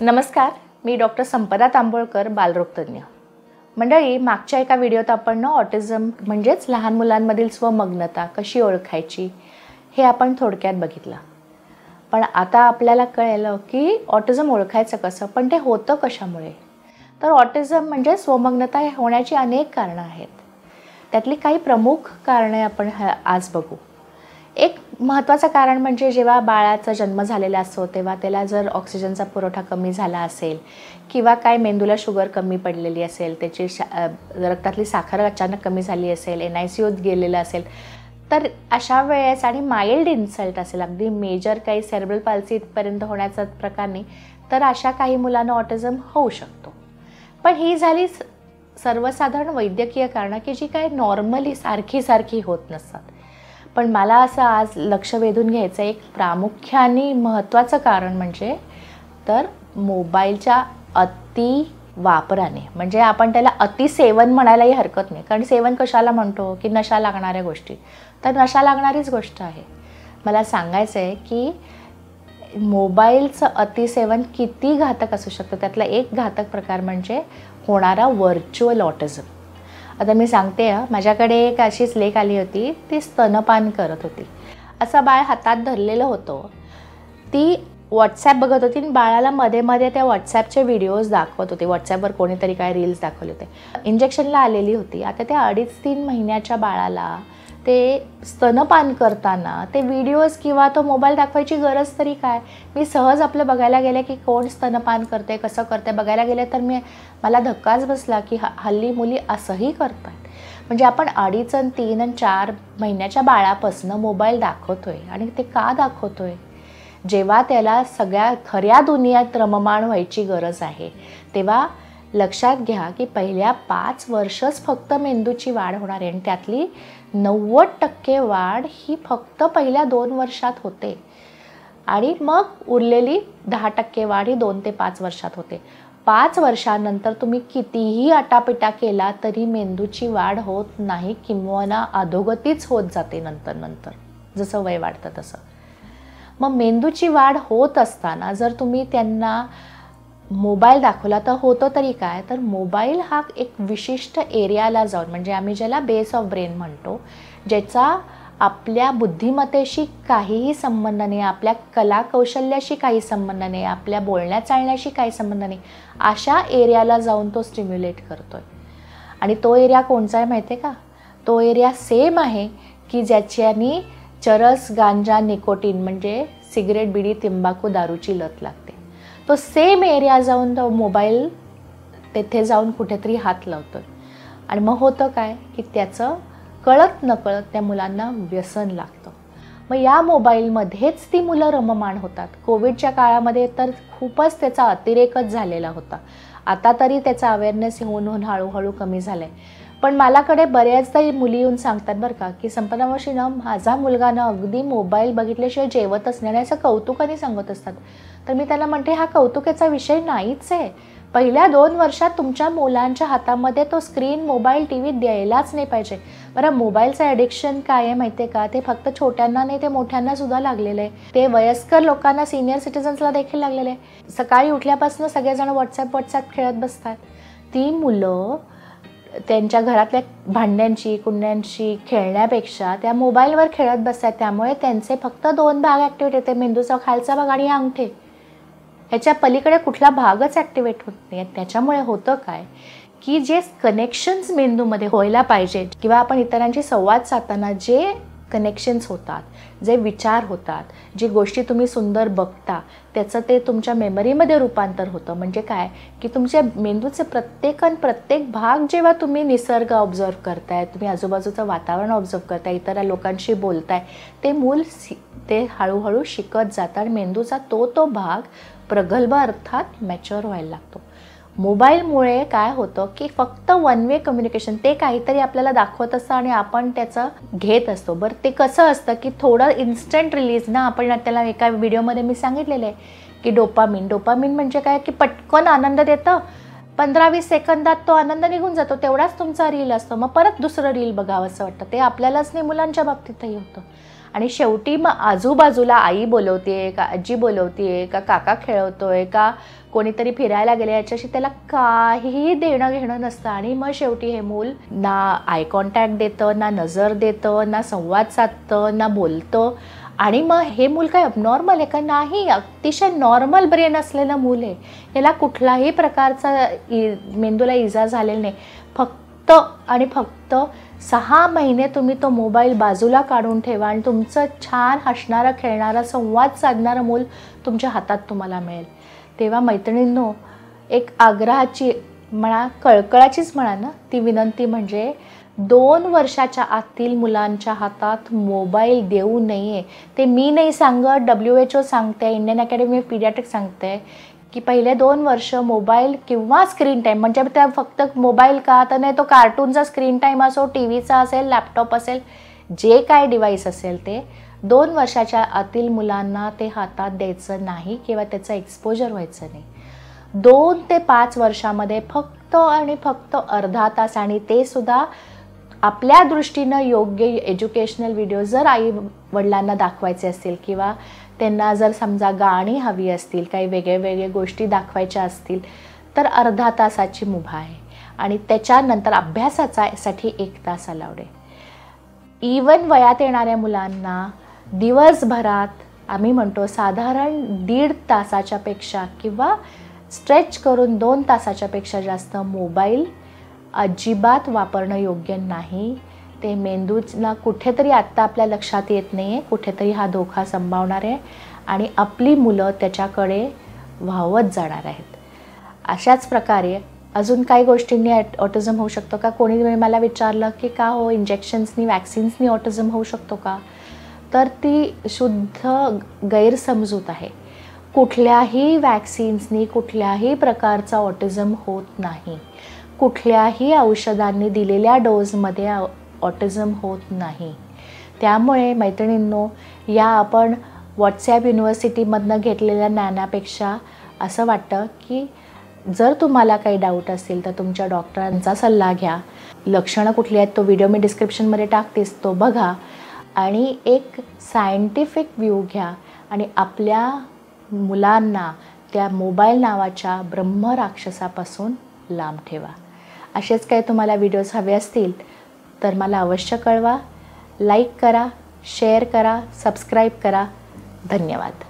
नमस्कार, मी डॉक्टर संपदा तांबोळकर, बालरोगतज्ञ. मंडळी, मागच्या एका व्हिडिओत आपण ऑटिझम म्हणजेच लहान मुलांमधील स्वमग्नता कशी ओळखायची हे आपण थोडक्यात बघितलं. पण आता आपल्याला कळलं की ऑटिझम ओळखायचं कसं, पण ते होतं कशामुळे. तर ऑटिझम म्हणजे स्वमग्नता हे होण्याची अनेक कारणं आहेत. त्यातली काही प्रमुख कारणे आपण आज बघू. एक महत्त्वाचं कारण म्हणजे जेव्हा बाळाचा जन्म झालेला असतो तेव्हा त्याला जर ऑक्सिजनचा पुरवठा कमी झाला असेल किंवा काय मेंदूला शुगर कमी पडलेली असेल, त्याची रक्तातली साखर अचानक कमी झाली असेल, NICUत गेलेलं असेल, तर अशा वेळेस आणि माइल्ड इन्सल्ट असेल, अगदी मेजर काही सेरेब्रल पाल्सी इथपर्यंत होण्याचा प्रकार नाही, तर अशा काही मुलांना ऑटिझम होऊ शकतो. पण ही झाली सर्वसाधारण वैद्यकीय कारणं की जी काय नॉर्मली सारखी होत नसतात. पण मला असं आज लक्ष वेधून घ्यायचं एक प्रामुख्याने महत्त्वाचं कारण म्हणजे तर मोबाईलच्या अति वापराने. म्हणजे आपण त्याला अतिसेवन म्हणायलाही हरकत नाही, कारण सेवन कशाला म्हणतो की नशा लागणाऱ्या गोष्टी, तर नशा लागणारीच गोष्ट आहे. मला सांगायचं आहे की मोबाईलचं अतिसेवन किती घातक असू शकतं. त्यातला एक घातक प्रकार म्हणजे होणारा व्हर्च्युअल ऑटिझम. आता मी सांगते, माझ्याकडे एक अशीच लेक आली होती. ती स्तनपान करत होती. असं बाळ हातात धरलेलं होतं. ती व्हॉट्सॲप बघत होती आणि बाळाला मध्ये मध्ये त्या व्हॉट्सॲपचे व्हिडिओज दाखवत होते. व्हॉट्सॲपवर कोणीतरी काय रील्स दाखवले होते. इंजेक्शनला आलेली होती. आता त्या 2.5-3 महिन्याच्या बाळाला ते स्तनपान करताना ते व्हिडिओज किंवा तो मोबाईल दाखवायची गरज तरी काय. मी सहज आपलं बघायला गेले की कोण स्तनपान करते, कसं करते बघायला गेले, तर मला धक्काच बसला की हल्ली मुली असंही करतात. म्हणजे आपण 2.5 आणि 3 आणि 4 महिन्याच्या बाळापासून मोबाईल दाखवतोय. आणि ते का दाखवतोय? जेव्हा त्याला सगळ्या खऱ्या दुनियात रममाण व्हायची गरज आहे, तेव्हा लक्षात घ्या की पहिल्या 5 वर्षच फक्त मेंदूची वाढ होणार आहे आणि त्यातली 90% वाढ ही फक्त पहिल्या 2 वर्षात होते आणि मग उरलेली 10% वाढ ही 2 ते 5 वर्षात होते. 5 वर्षानंतर तुम्ही कितीही आटापिटा केला तरी मेंदूची वाढ होत नाही, किंवा अधोगतीच होत जाते नंतर जसं वय वाढतं तसं. मग मेंदूची वाढ होत असताना जर तुम्ही त्यांना मोबाईल दाखवला तर होतं तरी काय, तर मोबाईल हा एक विशिष्ट एरियाला जाऊन, म्हणजे आम्ही ज्याला बेस ऑफ ब्रेन म्हणतो, ज्याचा आपल्या बुद्धिमत्तेशी काहीही संबंध नाही, आपल्या कलाकौशल्याशी काही संबंध नाही, आपल्या बोलण्या चालण्याशी काही संबंध नाही, अशा एरियाला जाऊन तो स्टिम्युलेट करतोय. आणि तो एरिया कोणचा आहे माहिती आहे का? तो एरिया सेम आहे की ज्याच्यानी चरस, गांजा, निकोटीन म्हणजे सिगरेट, बिडी, तंबाखू, दारूची लत लागते. तो सेम एरिया जाऊन तो मोबाईल तेथे जाऊन कुठेतरी हात लावतो आणि मग होतं काय की त्याचं कळत नकळत त्या मुलांना व्यसन लागतं. मग या मोबाईलमध्येच ती मुलं रममाण होतात. कोविडच्या काळामध्ये तर खूपच त्याचा अतिरेकच झालेला होता. आता तरी त्याचा अवेअरनेस होऊन हळूहळू कमी झाला आहे. पण मलाकडे बऱ्याचदा मुली येऊन सांगतात बरं का की संपदा मावशी ना, माझा मुलगा ना अगदी मोबाईल बघितल्याशिवाय जेवतच नाही, असं कौतुकाने सांगत असतात. तर मी त्याला म्हणते, हा कौतुकाचा विषय नाहीच आहे. पहिल्या 2 वर्षात तुमच्या मुलांच्या हातामध्ये तो स्क्रीन, मोबाईल, TV द्यायलाच नाही पाहिजे. बरं, मोबाईलचं ॲडिक्शन काय आहे माहिती आहे का? ते फक्त छोट्यांना नाही, ते मोठ्यांना सुद्धा लागलेलं आहे. ते वयस्कर लोकांना, सिनियर सिटिझन्सला देखील लागलेलं आहे. सकाळी उठल्यापासून सगळेजण व्हॉट्सॲप खेळत बसतात. ती मुलं त्यांच्या घरातल्या भांड्यांची, कुंड्यांची खेळण्यापेक्षा त्या मोबाईलवर खेळत बसतात. त्यामुळे त्यांचे फक्त 2 भाग ॲक्टिवेट होते, मेंदूचा खालचा भाग आणि अंगठे. ह्याच्या पलीकडे कुठला भागच ॲक्टिवेट होत नाही. त्याच्यामुळे होतं काय की जे कनेक्शन्स मेंदूमध्ये व्हायला पाहिजेत किंवा आपण इतरांशी संवाद साधताना जे कनेक्शन्स होतात, जे विचार होतात, जी गोष्टी तुम्ही सुंदर बघता, त्याचं ते तुमच्या मेमरीमध्ये रूपांतर होतं. म्हणजे काय की तुमच्या मेंदूचे प्रत्येक भाग जेव्हा तुम्ही निसर्ग ऑब्झर्व करताय, तुम्ही आजूबाजूचं वातावरण ऑब्झर्व करताय, इतर लोकांशी बोलताय, ते मूल ते हळूहळू शिकत जातं आणि मेंदूचा तो भाग प्रगल्भ अर्थात मॅच्युअर व्हायला लागतो. मोबाईलमुळे काय होतं की फक्त वन वे कम्युनिकेशन, ते काहीतरी आपल्याला दाखवत असतं आणि आपण त्याचं घेत असतो. बरं, ते कसं असतं की थोडं इन्स्टंट रिलीज ना, आपण त्याला एका व्हिडिओमध्ये मी सांगितलेलं आहे की डोपामिन म्हणजे काय की पटकन आनंद देतं, 15-20 सेकंदात तो आनंद निघून जातो, तेवढाच तुमचा रील असतो. मग परत दुसरं रील बघावं असं वाटतं. ते आपल्यालाच नाही, मुलांच्या बाबतीतही होतं. आणि शेवटी मग आजूबाजूला आई बोलवते का आजी बोलवते का काका खेळवतोय का कोणीतरी फिरायला गेले याच्याशी त्याला काहीही देणं घेणं नसतं. आणि मग शेवटी हे मूल ना आय कॉन्टॅक्ट देतं, ना नजर देतं, ना संवाद साधतं, ना बोलतं. आणि मग हे मूल काय अबनॉर्मल आहे का? नाही, अतिशय नॉर्मल ब्रेन असलेलं मूल आहे. याला कुठलाही प्रकारचा मेंदूला इजा झालेला नाही. फक्त आणि फक्त 6 महिने तुम्ही तो मोबाईल बाजूला काढून ठेवा आणि तुमचं छान हसणारं खेळणारं संवाद साधणारं मूल तुमच्या हातात तुम्हाला मिळेल. तेव्हा मैत्रिणींनो, एक आग्रहाची म्हणा, कळकळाचीच म्हणा ना, ती विनंती म्हणजे 2 वर्षाच्या आतील मुलांच्या हातात मोबाईल देऊ नये. ते मी नाही सांगत, WHO सांगते, इंडियन अकॅडमी ऑफ पीडियाट्रिक्स सांगते की पहिले 2 वर्ष मोबाईल किंवा स्क्रीन टाईम, म्हणजे त्या फक्त मोबाईल का तर नाही, तो कार्टूनचा स्क्रीन टाईम असो, टी व्हीचा असेल, लॅपटॉप असेल, जे काय डिव्हाइस असेल ते 2 वर्षाच्या आतील मुलांना ते हातात द्यायचं नाही किंवा त्याचं एक्सपोजर व्हायचं नाही. 2 ते 5 वर्षामध्ये फक्त आणि फक्त अर्धा तास, आणि ते सुद्धा आपल्या दृष्टीनं योग्य एज्युकेशनल व्हिडिओ जर आई वडिलांना दाखवायचे असतील किंवा त्यांना जर समजा गाणी हवी असतील, काही वेगळ्या गोष्टी दाखवायच्या असतील, तर अर्धा तासाची मुभा आहे. आणि त्याच्यानंतर अभ्यासासाठी 1 तास अलाउड आहे. इवन वयात येणाऱ्या मुलांना दिवसभरात आम्ही म्हणतो साधारण 1.5 तासाच्या पेक्षा किंवा स्ट्रेच करून 2 तासाच्या पेक्षा जास्त मोबाईल अजिबात वापरणं योग्य नाही. ते मेंदूला कुठेतरी आत्ता आपल्या लक्षात येत नाही आहे, कुठेतरी हा धोका संभावणार आहे आणि आपली मुलं त्याच्याकडे वाहवत जाणार आहेत. अशाच प्रकारे अजून काही गोष्टींनी ऑटिझम होऊ शकतो का? कोणी मला विचारलं की का हो इंजेक्शन्सनी वॅक्सिन्सनी ऑटिझम होऊ शकतो का? तर ती शुद्ध गैरसमजूत आहे. कुठल्याही वॅक्सिन्सनी कुठल्याही प्रकारचा ऑटिझम होत नाही. कुठल्याही औषधांनी दिलेल्या डोजमध्ये ऑटिझम होत नाही. त्यामुळे मैत्रिणींनो, या आपण व्हॉट्सॲप युनिव्हर्सिटीमधनं घेतलेल्या ज्ञानापेक्षा असं वाटतं की जर तुम्हाला काही डाऊट असतील तर तुमच्या डॉक्टरांचा सल्ला घ्या. लक्षणं कुठली आहेत तो व्हिडिओ मी डिस्क्रिप्शनमध्ये टाकतेच, तो बघा आणि एक सायंटिफिक व्ह्यू घ्या आणि आपल्या मुलांना त्या मोबाईल नावाच्या ब्रह्मराक्षसापासून लांब ठेवा. असेच काही तुम्हाला व्हिडिओज हवे असतील तर मला अवश्य कळवा. लाईक करा, शेअर करा, सबस्क्राईब करा. धन्यवाद.